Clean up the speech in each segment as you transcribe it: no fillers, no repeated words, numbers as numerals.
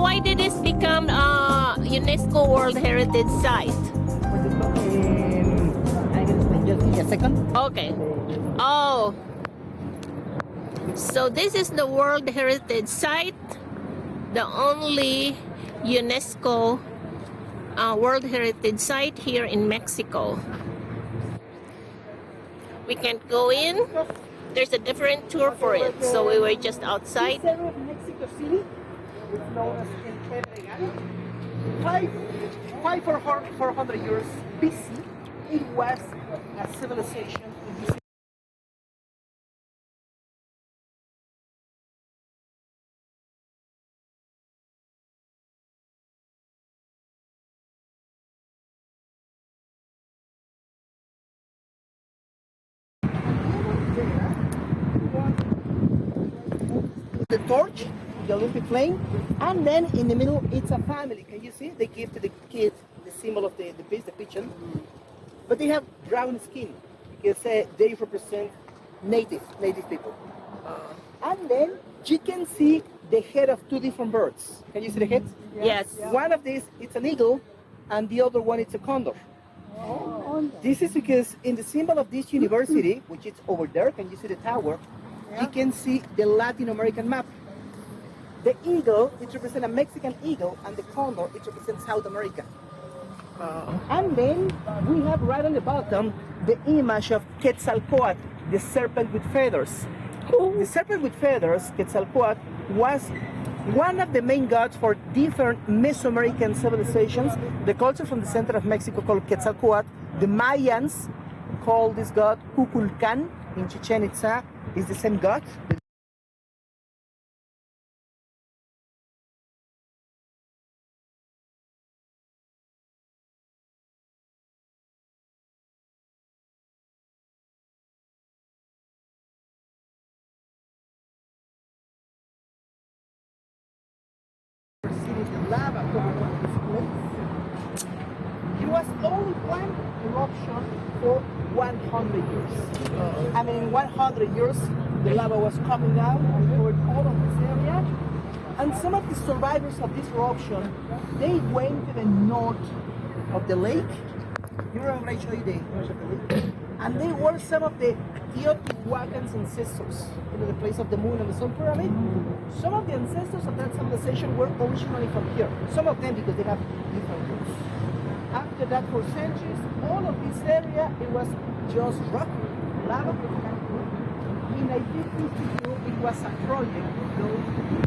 why did this become a UNESCO World Heritage Site? I can explain. Just give me a second. Okay. Oh. So this is the World Heritage Site, the only UNESCO World Heritage Site here in Mexico. We can't go in. There's a different tour for it, so we were just outside. This area of Mexico City is known as El 400 years BC, it was a civilization in this. The torch, the Olympic flame, and then in the middle it's a family. Can you see? They give to the kid the symbol of the beast, the pigeon, but they have brown skin because they represent native people. And then you can see the head of two different birds. Can you see the heads? Yes. One of these it's an eagle, and the other one it's a condor. This is because in the symbol of this university, which is over there, can you see the tower? You can see the Latin American map. The eagle, it represents a Mexican eagle, and the condor, it represents South America. And then we have right on the bottom the image of Quetzalcoatl, the serpent with feathers. The serpent with feathers, Quetzalcoatl, was one of the main gods for different Mesoamerican civilizations. The culture from the center of Mexico called Quetzalcoatl. The Mayans called this god Kukulkan. In Chichen Itza is the same god. The lava from this place. It was only one eruption for 100 years. I mean, 100 years, the lava was coming out and covered all of this area. And some of the survivors of this eruption, they went to the north of the lake. You remember I showed you the image of the lake? And they were some of the Teotihuacan's ancestors, the place of the moon and the sun pyramid. Some of the ancestors of that civilization were originally from here. Some of them because they have different roots. After that, for centuries, all of this area, it was just rock, lava. In 1952, it was a project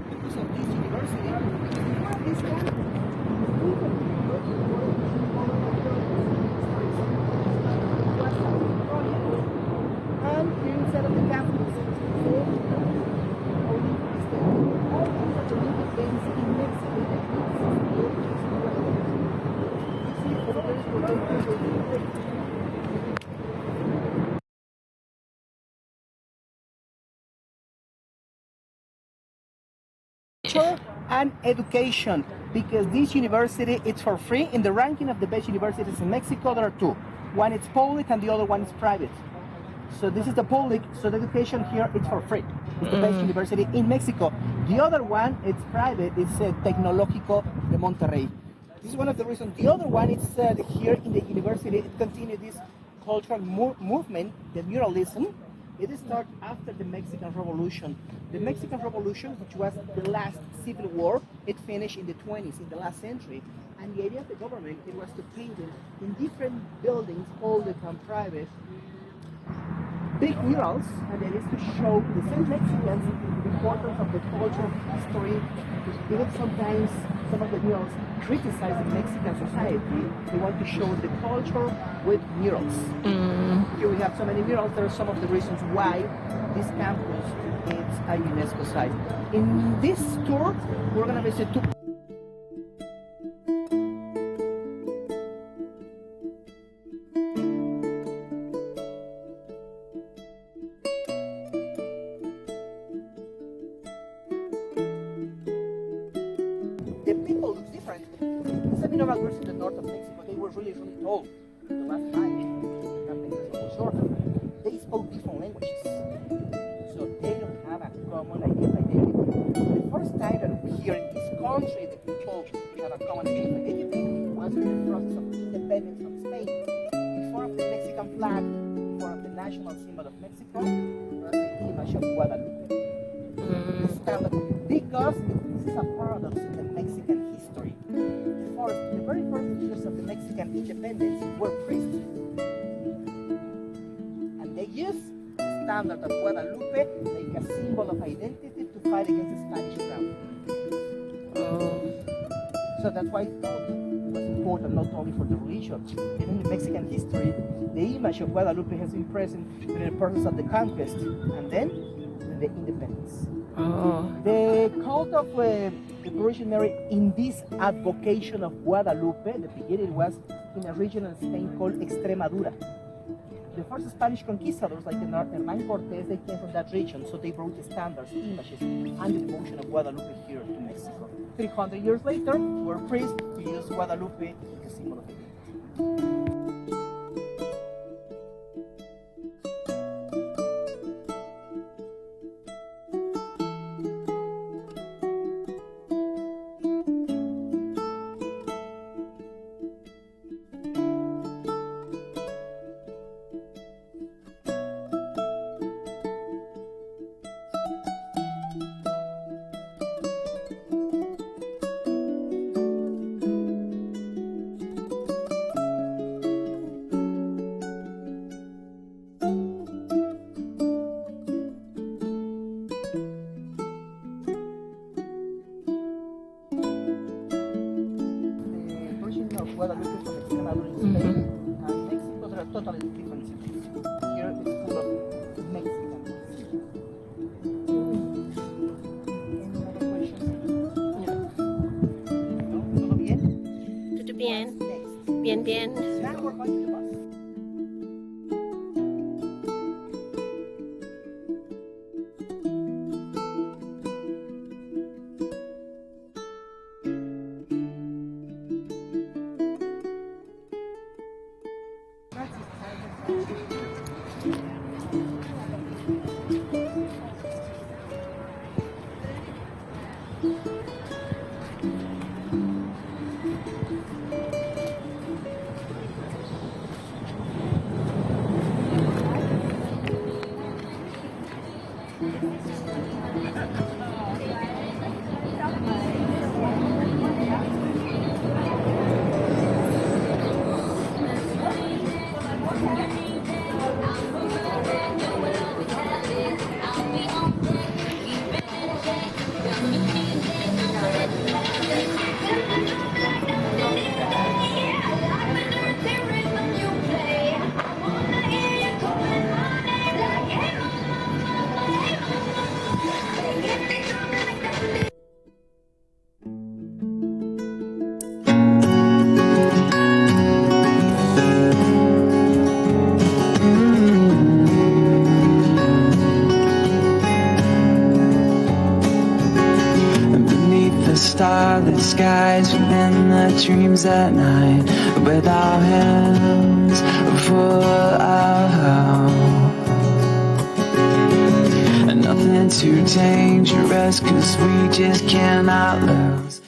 because of this university. This and here inside of the campus, and education, because this university it's for free. In the ranking of the best universities in Mexico, there are two. One is public and the other one is private. So this is the public, so the education here it's for free. It's the best university in Mexico. The other one, it's private, it's Tecnológico de Monterrey. This is one of the reasons. The other one is here in the university, it continued this cultural movement, the muralism. It started after the Mexican Revolution. The Mexican Revolution, which was the last civil war, it finished in the 20s, in the last century. And the idea of the government, it was to paint it in different buildings, public and private, big murals, and it is to show the same Mexicans the importance of the culture, history. Even sometimes some of the murals criticize the Mexican society. They want to show the culture with murals. Here we have so many murals. There are some of the reasons why this campus is a UNESCO site. In this tour, we're going to visit two. The people look different. Some immigrants in the north of Mexico, they were really tall. The last time, shorter. They spoke different languages. So they don't have a common identity. The first time that we here in this country, the people have a common identity, was in the process of independence from Spain. Before of the Mexican flag, before of the national symbol of Mexico, was the image of Guadalupe. Because this is a paradox in the Mexican history. The very first leaders of the Mexican independence were priests. And they used the standard of Guadalupe like a symbol of identity to fight against the Spanish crown. So that's why it was important not only for the religion, but in the Mexican history, the image of Guadalupe has been present in the process of the conquest and then in the independence. The cult of the Virgin Mary in this advocation of Guadalupe, the beginning was in a region in Spain called Extremadura. The first Spanish conquistadors, like Hernán Cortés, they came from that region, so they brought the standards, images, and the devotion of Guadalupe here to Mexico. 300 years later, we're priests to use Guadalupe as a symbol of identity. Guadalupe from Extremadura in Spain and Mexico, there are totally different cities. Here it's full of Mexican. Any other questions? No? ¿Todo bien? Todo bien. Next. Bien, bien. Now we're going to the bus. Starless skies within the dreams at night, with our hands full of hope, and nothing too dangerous, 'cause we just cannot lose.